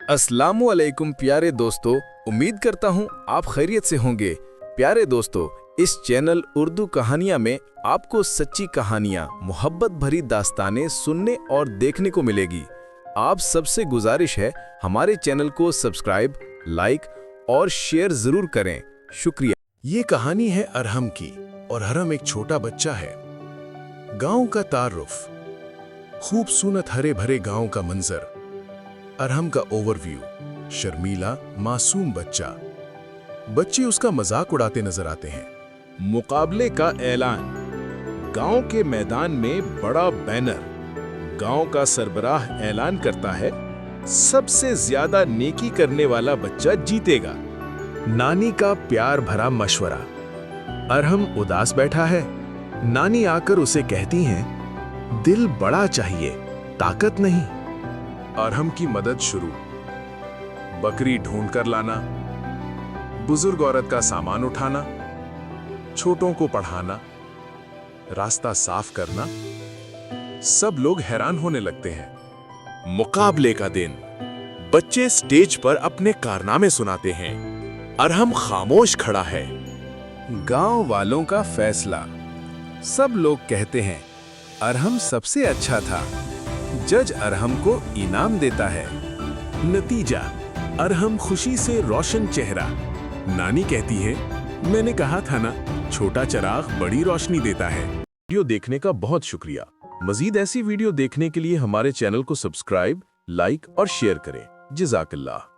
अस्सलामुअलैकुम प्यारे दोस्तों, उम्मीद करता हूँ आप खैरियत से होंगे। प्यारे दोस्तों, इस चैनल उर्दू कहानियाँ में आपको सच्ची कहानियाँ, मोहब्बत भरी दास्तानें सुनने और देखने को मिलेगी। आप सबसे गुजारिश है हमारे चैनल को सब्सक्राइब, लाइक और शेयर जरूर करें। शुक्रिया। ये कहानी है अरहम की, और अरहम एक छोटा बच्चा है। गांव का तारुफ, खूबसूरत हरे भरे गांव का मंजर, अरहम का ओवरव्यू, शर्मीला मासूम बच्चा। बच्चे उसका मजाक उड़ाते नजर आते हैं। मुकाबले का ऐलान, गांव के मैदान में बड़ा बैनर। गांव का सरबराह ऐलान करता है, सबसे ज्यादा नेकी करने वाला बच्चा जीतेगा। नानी का प्यार भरा मशवरा। अरहम उदास बैठा है। नानी आकर उसे कहती हैं, दिल बड़ा चाहिए, ताकत नहीं। अरहम की मदद शुरू। बकरी ढूंढ कर लाना, बुजुर्ग औरत का सामान उठाना, छोटों को पढ़ाना, रास्ता साफ करना। सब लोग हैरान होने लगते हैं। मुकाबले का दिन। बच्चे स्टेज पर अपने कारनामे सुनाते हैं। अरहम खामोश खड़ा है। गांव वालों का फैसला। सब लोग कहते हैं अरहम सबसे अच्छा था। जज अरहम को इनाम देता है। नतीजा, अरहम खुशी से रोशन चेहरा। नानी कहती है, मैंने कहा था ना, छोटा चिराग बड़ी रोशनी देता है। वीडियो देखने का बहुत शुक्रिया। मजीद ऐसी वीडियो देखने के लिए हमारे चैनल को सब्सक्राइब, लाइक और शेयर करें। जज़ाकल्लाह।